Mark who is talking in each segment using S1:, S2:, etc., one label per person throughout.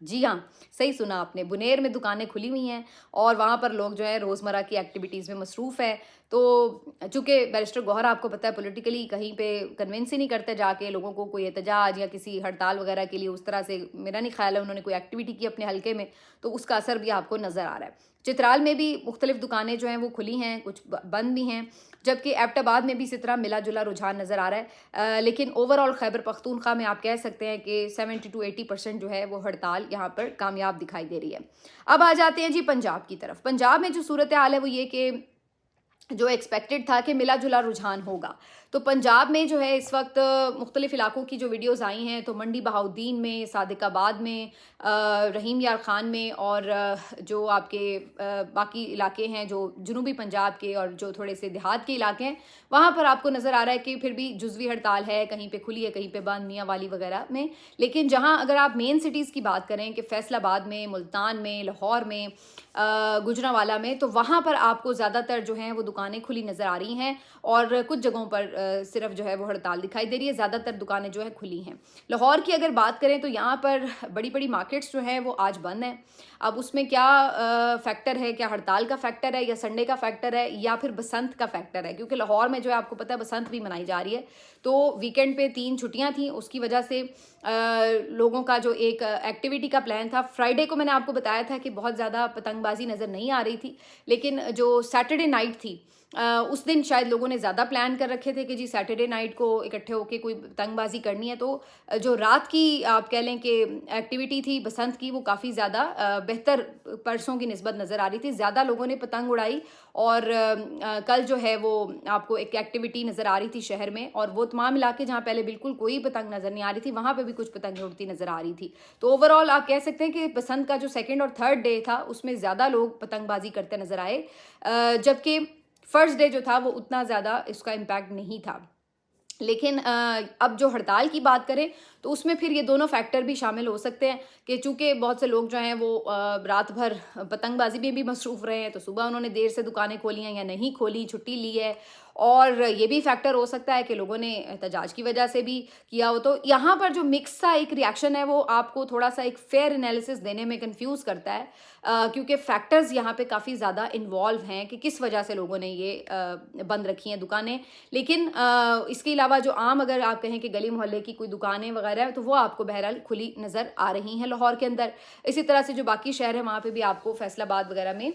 S1: جی ہاں، صحیح سنا آپ نے، بنیر میں دکانیں کھلی ہوئی ہیں اور وہاں پر لوگ جو ہے روزمرہ کی ایکٹیویٹیز میں مصروف ہے۔ تو چونکہ بیرسٹر گوہر آپ کو پتہ ہے پولیٹیکلی کہیں پہ کنونس ہی نہیں کرتے جا کے لوگوں کو کوئی احتجاج یا کسی ہڑتال وغیرہ کے لیے، اس طرح سے میرا نہیں خیال ہے انہوں نے کوئی ایکٹیویٹی کی اپنے حلقے میں، تو اس کا اثر بھی آپ کو نظر آ رہا ہے۔ چترال میں بھی مختلف دکانیں جو ہیں وہ کھلی ہیں، کچھ بند بھی ہیں، جبکہ ایبٹ آباد میں بھی اسی طرح ملا جلا رجحان نظر آ رہا ہے۔ لیکن اوور آل خیبر پختونخوا میں آپ کہہ سکتے ہیں کہ 70 to 80% جو ہے وہ ہڑتال یہاں پر کامیاب دکھائی دے رہی ہے۔ اب آ جاتے ہیں جی پنجاب کی طرف۔ پنجاب میں جو صورتحال ہے وہ یہ کہ جو ایکسپیکٹڈ تھا کہ ملا جلا رجحان ہوگا، تو پنجاب میں جو ہے اس وقت مختلف علاقوں کی جو ویڈیوز آئی ہیں تو منڈی بہاؤدین میں، صادق آباد میں، رحیم یار خان میں، اور جو آپ کے باقی علاقے ہیں جو جنوبی پنجاب کے اور جو تھوڑے سے دیہات کے علاقے ہیں، وہاں پر آپ کو نظر آ رہا ہے کہ پھر بھی جزوی ہڑتال ہے، کہیں پہ کھلی ہے کہیں پہ بند، میاں والی وغیرہ میں۔ لیکن جہاں اگر آپ مین سٹیز کی بات کریں کہ فیصل آباد میں، ملتان میں، لاہور میں، گجرانوالہ میں، تو وہاں پر آپ کو زیادہ تر جو ہیں وہ دکانیں کھلی نظر آ رہی ہیں اور کچھ جگہوں پر صرف جو ہے وہ ہڑتال دکھائی دے رہی ہے، زیادہ تر دکانیں جو ہیں کھلی ہیں۔ لاہور کی اگر بات کریں تو یہاں پر بڑی بڑی مارکیٹس جو ہیں وہ آج بند ہیں۔ اب اس میں کیا فیکٹر ہے، کیا ہڑتال کا فیکٹر ہے یا سنڈے کا فیکٹر ہے یا پھر بسنت کا فیکٹر ہے، کیونکہ لاہور میں جو ہے آپ کو پتہ ہے بسنت بھی منائی جا رہی ہے، تو ویکینڈ پہ 3 چھٹیاں تھیں، اس کی وجہ سے لوگوں کا جو ایک ایکٹیویٹی کا پلان تھا، فرائیڈے کو میں نے آپ کو بتایا تھا کہ بہت زیادہ پتنگ بازی نظر نہیں آ رہی تھی، لیکن جو سیٹرڈے نائٹ تھی اس دن شاید لوگوں نے زیادہ پلان کر رکھے تھے کہ جی سیٹرڈے نائٹ کو اکٹھے ہو کے کوئی پتنگ بازی کرنی ہے، تو جو رات کی آپ کہہ لیں کہ ایکٹیویٹی تھی بسنت کی وہ کافی زیادہ بہتر پرسوں کی نسبت نظر آ رہی تھی، زیادہ لوگوں نے پتنگ اڑائی، اور کل جو ہے وہ آپ کو ایک ایکٹیویٹی نظر آ رہی تھی شہر میں، اور وہ تمام علاقے جہاں پہلے بالکل کوئی پتنگ نظر نہیں آ رہی تھی وہاں پہ بھی کچھ پتنگیں اڑتی نظر آ رہی تھی۔ تو اوور آل آپ کہہ سکتے ہیں کہ بسنت کا جو 2nd اور 3rd ڈے تھا اس میں زیادہ لوگ پتنگ بازی کرتے نظر آئے، جبکہ فرسٹ ڈے جو تھا وہ اتنا زیادہ اس کا امپیکٹ نہیں تھا۔ لیکن اب جو ہڑتال کی بات کریں تو اس میں پھر یہ دونوں فیکٹر بھی شامل ہو سکتے ہیں کہ چونکہ بہت سے لوگ جو ہیں وہ رات بھر پتنگ بازی میں بھی مصروف رہے ہیں، تو صبح انہوں نے دیر سے دکانیں کھولی ہیں یا نہیں کھولی، چھٹی لی ہے، اور یہ بھی فیکٹر ہو سکتا ہے کہ لوگوں نے احتجاج کی وجہ سے بھی کیا ہو۔ تو یہاں پر جو مکس سا ایک ریاکشن ہے وہ آپ کو تھوڑا سا ایک فیئر انالیسس دینے میں کنفیوز کرتا ہے، کیونکہ فیکٹرز یہاں پہ کافی زیادہ انوالو ہیں کہ کس وجہ سے لوگوں نے یہ بند رکھی ہیں دکانیں۔ لیکن اس کے علاوہ جو عام اگر آپ کہیں کہ گلی محلے کی کوئی دکانیں وغیرہ تو وہ آپ کو بہرحال کھلی نظر آ رہی ہیں لاہور کے اندر۔ اسی طرح سے جو باقی شہر ہیں وہاں پہ بھی آپ کو فیصل آباد وغیرہ میں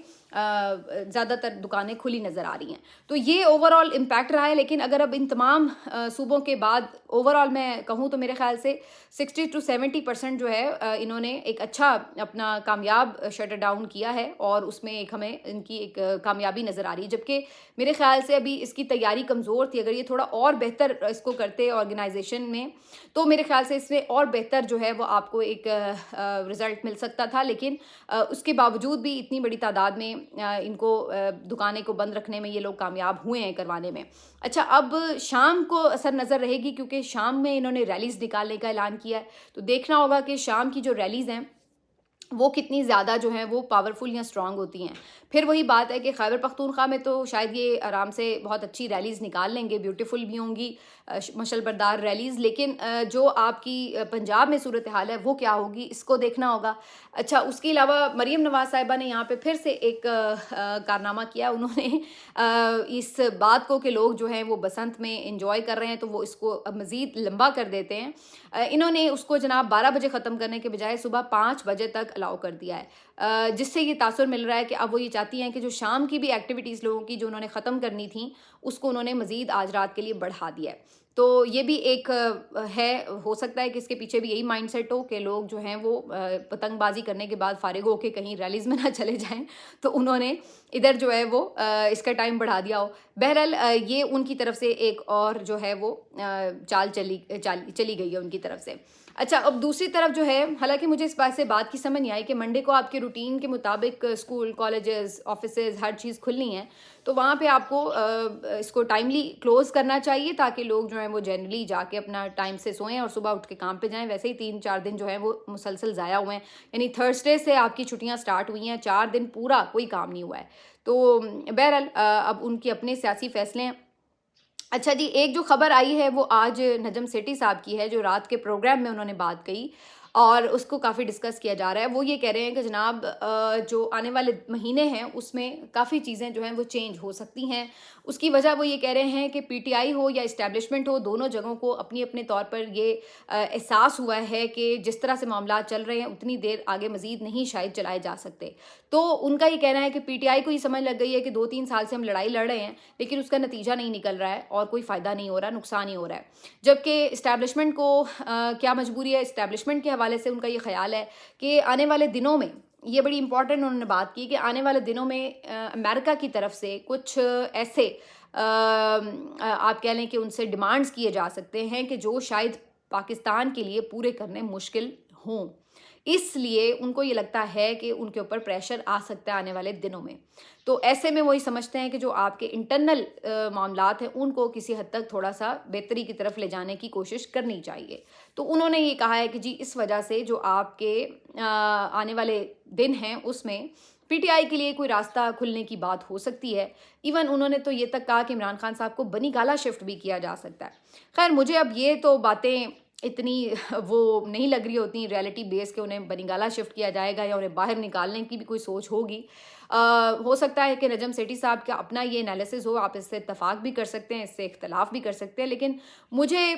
S1: زیادہ تر دکانیں کھلی نظر آ رہی ہیں۔ تو یہ اوور آل امپیکٹ رہا ہے، لیکن اگر اب ان تمام صوبوں کے بعد اوور آل میں کہوں تو میرے خیال سے 60 to 70% جو ہے انہوں نے ایک اچھا اپنا کامیاب شٹر ڈاؤن کیا ہے، اور اس میں ایک ہمیں ان کی ایک کامیابی نظر آ رہی ہے، جبکہ میرے خیال سے ابھی اس کی تیاری کمزور تھی۔ اگر یہ تھوڑا اور بہتر اس کو کرتے آرگنائزیشن میں تو میرے خیال سے اس میں اور بہتر جو ہے وہ آپ کو ایک رزلٹ مل سکتا تھا، لیکن اس کے باوجود بھی اتنی بڑی تعداد میں ان کو دکانیں کو بند رکھنے میں یہ لوگ کامیاب ہوئے ہیں کروانے میں۔ اچھا، اب شام کو اثر نظر رہے گی، کیونکہ شام میں انہوں نے ریلیز نکالنے کا اعلان کیا ہے، تو دیکھنا ہوگا کہ شام کی جو ریلیز ہیں وہ کتنی زیادہ جو ہیں وہ پاورفل یا اسٹرانگ ہوتی ہیں۔ پھر وہی بات ہے کہ خیبر پختونخوا میں تو شاید یہ آرام سے بہت اچھی ریلیز نکال لیں گے، بیوٹیفل بھی ہوں گی، مشل بردار ریلیز، لیکن جو آپ کی پنجاب میں صورتحال ہے وہ کیا ہوگی اس کو دیکھنا ہوگا۔ اچھا، اس کے علاوہ مریم نواز صاحبہ نے یہاں پہ پھر سے ایک کارنامہ کیا، انہوں نے اس بات کو کہ لوگ جو ہیں وہ بسنت میں انجوائے کر رہے ہیں تو وہ اس کو مزید لمبا کر دیتے ہیں، انہوں نے اس کو جناب 12 بجے ختم کرنے کے بجائے صبح 5 بجے تک الاؤ کر دیا ہے، جس سے یہ تاثر مل رہا ہے کہ اب وہ یہ چاہتی ہیں کہ جو شام کی بھی ایکٹیویٹیز لوگوں کی جو انہوں نے ختم کرنی تھیں اس کو انہوں نے مزید آج رات کے لیے بڑھا دیا ہے۔ تو یہ بھی ایک ہے، ہو سکتا ہے کہ اس کے پیچھے بھی یہی مائنڈ سیٹ ہو کہ لوگ جو ہیں وہ پتنگ بازی کرنے کے بعد فارغ ہو کے کہیں ریلیز میں نہ چلے جائیں، تو انہوں نے ادھر جو ہے وہ اس کا ٹائم بڑھا دیا ہو۔ بہرحال یہ ان کی طرف سے ایک اور جو ہے وہ چال چلی گئی ہے ان کی طرف سے۔ اچھا، اب دوسری طرف جو ہے، حالانکہ مجھے اس بات سے بات کی سمجھ نہیں آئی کہ منڈے کو آپ کے روٹین کے مطابق اسکول، کالجز، آفیسز ہر چیز کھلنی ہے، تو وہاں پہ آپ کو اس کو ٹائملی کلوز کرنا چاہیے تاکہ لوگ جو ہیں وہ جنرلی جا کے اپنا ٹائم سے سوئیں اور صبح اٹھ کے کام پہ جائیں۔ ویسے ہی 3-4 دن جو ہیں وہ مسلسل ضائع ہوئے ہیں، یعنی تھرسڈے سے آپ کی چھٹیاں سٹارٹ ہوئی ہیں، 4 دن پورا کوئی کام نہیں ہوا ہے، تو بہرحال اب ان کے اپنے سیاسی فیصلے ہیں۔ اچھا جی، ایک جو خبر آئی ہے وہ آج نجم سیٹھی صاحب کی ہے، جو رات کے پروگرام میں انہوں نے بات کہی، اور اس کو کافی ڈسکس کیا جا رہا ہے. وہ یہ کہہ رہے ہیں کہ جناب جو آنے والے مہینے ہیں اس میں کافی چیزیں جو ہیں وہ چینج ہو سکتی ہیں. اس کی وجہ وہ یہ کہہ رہے ہیں کہ پی ٹی آئی ہو یا اسٹیبلشمنٹ ہو، دونوں جگہوں کو اپنی اپنے طور پر یہ احساس ہوا ہے کہ جس طرح سے معاملات چل رہے ہیں اتنی دیر آگے مزید نہیں شاید چلائے جا سکتے. تو ان کا یہ کہنا ہے کہ پی ٹی آئی کو یہ سمجھ لگ گئی ہے کہ 2-3 سال سے ہم لڑائی لڑ رہے ہیں لیکن اس کا نتیجہ نہیں نکل رہا ہے اور کوئی فائدہ نہیں ہو رہا، نقصان ہی ہو رہا ہے. جبکہ اسٹیبلشمنٹ کو کیا مجبوری ہے، اسٹیبلشمنٹ کے حوالے سے ان کا یہ خیال ہے کہ آنے والے دنوں میں، یہ بڑی امپورٹنٹ انہوں نے بات کی، کہ آنے والے دنوں میں امریکہ کی طرف سے کچھ ایسے آپ کہہ لیں کہ ان سے ڈیمانڈز کیے جا سکتے ہیں کہ جو شاید پاکستان کے لیے پورے کرنے مشکل ہوں. اس لیے ان کو یہ لگتا ہے کہ ان کے اوپر پریشر آ سکتا ہے آنے والے دنوں میں. تو ایسے میں وہی سمجھتے ہیں کہ جو آپ کے انٹرنل معاملات ہیں ان کو کسی حد تک تھوڑا سا بہتری کی طرف لے جانے کی کوشش کرنی چاہیے. تو انہوں نے یہ کہا ہے کہ جی اس وجہ سے جو آپ کے آنے والے دن ہیں اس میں پی ٹی آئی کے لیے کوئی راستہ کھلنے کی بات ہو سکتی ہے. ایون انہوں نے تو یہ تک کہا کہ عمران خان صاحب کو بنی گالا شفٹ بھی کیا جا سکتا ہے. خیر مجھے اب یہ تو باتیں اتنی وہ نہیں لگ رہی ہوتی ریئلٹی بیس کہ انہیں بنگالہ شفٹ کیا جائے گا یا انہیں باہر نکالنے کی بھی کوئی سوچ ہوگی. ہو سکتا ہے کہ نجم سیٹھی صاحب کا اپنا یہ انالیسز ہو، آپ اس سے اتفاق بھی کر سکتے ہیں، اس سے اختلاف بھی کر سکتے ہیں، لیکن مجھے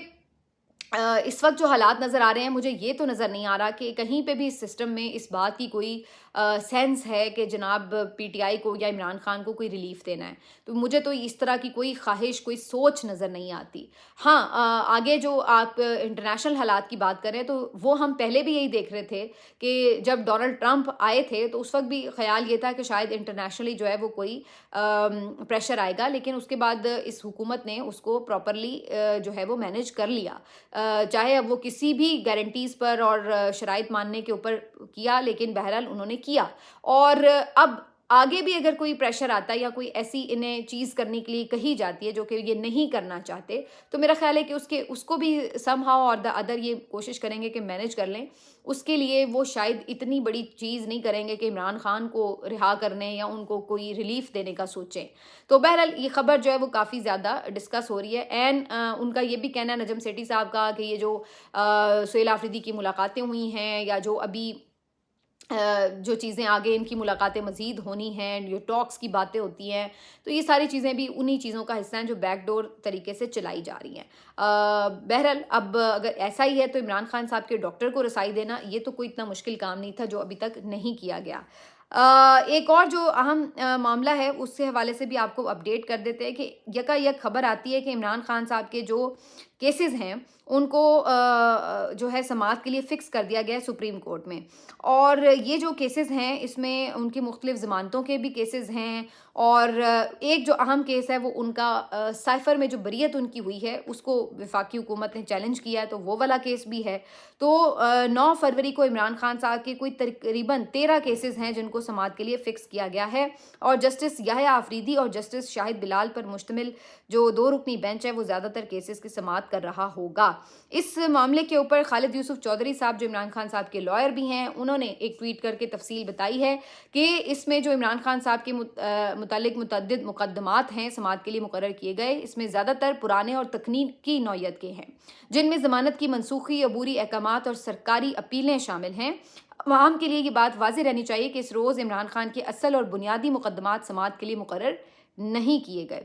S1: اس وقت جو حالات نظر آ رہے ہیں مجھے یہ تو نظر نہیں آ رہا کہ کہیں پہ بھی اس سسٹم میں اس بات کی کوئی سینس ہے کہ جناب پی ٹی آئی کو یا عمران خان کو کوئی ریلیف دینا ہے. تو مجھے تو اس طرح کی کوئی خواہش، کوئی سوچ نظر نہیں آتی. ہاں آگے جو آپ انٹرنیشنل حالات کی بات کریں تو وہ ہم پہلے بھی یہی دیکھ رہے تھے کہ جب ڈونلڈ ٹرمپ آئے تھے تو اس وقت بھی خیال یہ تھا کہ شاید انٹرنیشنلی جو ہے وہ کوئی پریشر آئے گا، لیکن اس کے بعد اس حکومت نے اس کو پراپرلی جو ہے وہ مینیج کر لیا. چاہے اب وہ کسی بھی گارنٹیز پر اور شرائط ماننے کے اوپر کیا، لیکن بہرحال انہوں نے کیا. اور اب آگے بھی اگر کوئی پریشر آتا ہے یا کوئی ایسی انہیں چیز کرنے کے لیے کہی جاتی ہے جو کہ یہ نہیں کرنا چاہتے، تو میرا خیال ہے کہ اس کو بھی سم ہاؤ اور دا ادر یہ کوشش کریں گے کہ مینیج کر لیں. اس کے لیے وہ شاید اتنی بڑی چیز نہیں کریں گے کہ عمران خان کو رہا کرنے یا ان کو کوئی ریلیف دینے کا سوچیں. تو بہرحال یہ خبر جو ہے وہ کافی زیادہ ڈسکس ہو رہی ہے. اینڈ ان کا یہ بھی کہنا ہے نجم سیٹھی صاحب کا کہ یہ جو سہیل آفریدی کی ملاقاتیں ہوئی ہیں یا جو ابھی جو چیزیں آگے ان کی ملاقاتیں مزید ہونی ہیں، جو ٹاکس کی باتیں ہوتی ہیں، تو یہ ساری چیزیں بھی انہی چیزوں کا حصہ ہیں جو بیک ڈور طریقے سے چلائی جا رہی ہیں. بہرحال اب اگر ایسا ہی ہے تو عمران خان صاحب کے ڈاکٹر کو رسائی دینا یہ تو کوئی اتنا مشکل کام نہیں تھا جو ابھی تک نہیں کیا گیا. ایک اور جو اہم معاملہ ہے اس کے حوالے سے بھی آپ کو اپڈیٹ کر دیتے ہیں کہ یک خبر آتی ہے کہ عمران خان صاحب کے جو کیسز ہیں ان کو جو ہے سماعت کے لیے فکس کر دیا گیا ہے سپریم کورٹ میں. اور یہ جو کیسز ہیں اس میں ان کی مختلف ضمانتوں کے بھی کیسز ہیں، اور ایک جو اہم کیس ہے وہ ان کا سائفر میں جو بریت ان کی ہوئی ہے اس کو وفاقی حکومت نے چیلنج کیا ہے، تو وہ والا کیس بھی ہے. تو 9 فروری کو عمران خان صاحب کے کوئی تقریباً 13 کیسز ہیں جن کو سماعت کے لیے فکس کیا گیا ہے، اور جسٹس یحییٰ آفریدی اور جسٹس شاہد بلال پر مشتمل جو 2 رکنی بینچ ہے وہ زیادہ تر کیسز کی سماعت کر رہا ہوگا. اس معاملے کے اوپر خالد یوسف چودھری صاحب جو عمران خان صاحب کے لائر بھی ہیں، انہوں نے ایک ٹویٹ کر کے تفصیل بتائی ہے کہ اس میں جو عمران خان صاحب کے متعلق متعدد مقدمات ہیں سماعت کے لیے مقرر کیے گئے، اس میں زیادہ تر پرانے اور تکنیکی نوعیت کے ہیں جن میں ضمانت کی منسوخی، عبوری احکامات اور سرکاری اپیلیں شامل ہیں. عوام کے لیے یہ بات واضح رہنی چاہیے کہ اس روز عمران خان کے اصل اور بنیادی مقدمات سماعت کے لیے مقرر نہیں کیے گئے.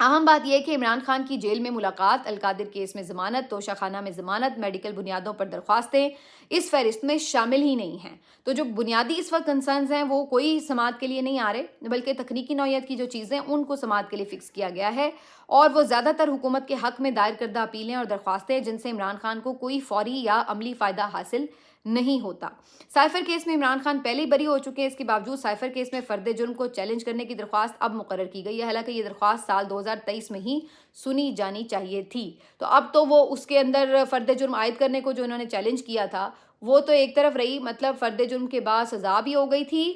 S1: اہم بات یہ ہے کہ عمران خان کی جیل میں ملاقات، القادر کیس میں ضمانت، توشہ خانہ میں ضمانت، میڈیکل بنیادوں پر درخواستیں اس فہرست میں شامل ہی نہیں ہیں. تو جو بنیادی اس وقت کنسرنز ہیں وہ کوئی سماعت کے لیے نہیں آ رہے، بلکہ تکنیکی نوعیت کی جو چیزیں ان کو سماعت کے لیے فکس کیا گیا ہے، اور وہ زیادہ تر حکومت کے حق میں دائر کردہ اپیلیں اور درخواستیں جن سے عمران خان کو کوئی فوری یا عملی فائدہ حاصل نہیں ہوتا. سائفر کیس میں عمران خان پہلے ہی بری ہو چکے ہیں، اس کے باوجود سائفر کیس میں فرد جرم کو چیلنج کرنے کی درخواست اب مقرر کی گئی ہے، حالانکہ یہ درخواست سال 2023 میں ہی سنی جانی چاہیے تھی. تو اب تو وہ اس کے اندر فرد جرم عائد کرنے کو جو انہوں نے چیلنج کیا تھا وہ تو ایک طرف رہی، مطلب فرد جرم کے بعد سزا بھی ہو گئی تھی،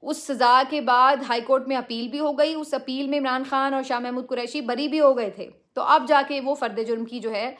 S1: اس سزا کے بعد ہائی کورٹ میں اپیل بھی ہو گئی، اس اپیل میں عمران خان اور شاہ محمود قریشی بری بھی ہو گئے تھے. تو اب جا کے وہ فرد جرم کی جو ہے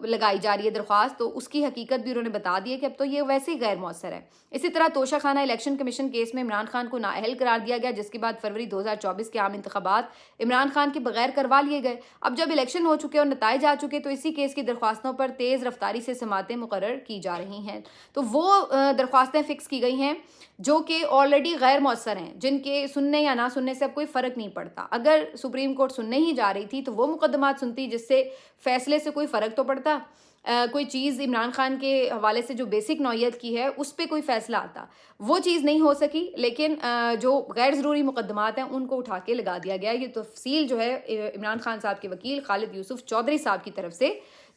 S1: لگائی جا رہی ہے درخواست، تو اس کی حقیقت بھی انہوں نے بتا دی ہے کہ اب تو یہ ویسے ہی غیر مؤثر ہے۔ اسی طرح توشہ خانہ الیکشن کمیشن کیس میں عمران خان کو نااہل قرار دیا گیا، جس کے بعد فروری 2024 کے عام انتخابات عمران خان کے بغیر کروا لیے گئے۔ اب جب الیکشن ہو چکے اور نتائج آ چکے تو اسی کیس کی درخواستوں پر تیز رفتاری سے سماعتیں مقرر کی جا رہی ہیں۔ تو وہ درخواستیں فکس کی گئی ہیں جو کہ آلریڈی غیر مؤثر ہیں، جن کے سننے یا نہ سننے سے اب کوئی فرق نہیں پڑتا۔ اگر سپریم کورٹ سننے ہی جا رہی تھی تو وہ مقدمات سنتی جس سے فیصلے سے کوئی فرق تو پڑتا، کوئی چیز عمران خان کے حوالے سے جو بیسک نوعیت کی ہے اس پہ کوئی فیصلہ آتا، وہ چیز نہیں ہو سکی۔ لیکن جو غیر ضروری مقدمات ہیں ان کو اٹھا کے لگا دیا گیا۔ یہ تفصیل جو ہے عمران خان صاحب کے وکیل خالد یوسف چودھری صاحب کی طرف سے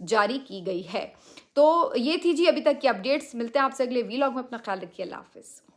S1: جاری کی گئی ہے۔ تو یہ تھی جی ابھی تک کی اپڈیٹس۔ ملتے ہیں آپ سے اگلے ویلاگ میں، اپنا خیال رکھیے، اللہ حافظ۔